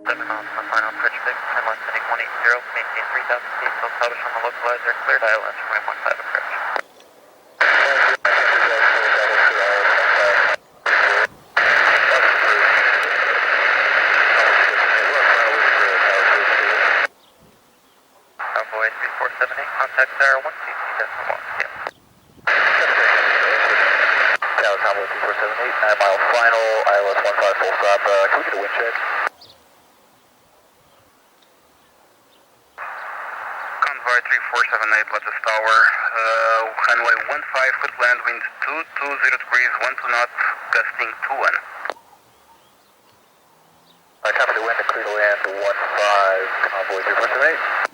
7 knots on final approach fix, turn left heading 180, maintain 3,000 feet, still established on the localizer, cleared ILS from 115 approach. Envoy 3478, contact Sarah 1 CC.1, yeah. Tower Combo 3478, 9 mile final, ILS 15 full stop, can we get a wind check? Convoy 3478, Lajes Tower, runway 15, foot land wind 220 degrees, 12 knots, gusting 21. Copy the wind, clear to land 15, Convoy 3478.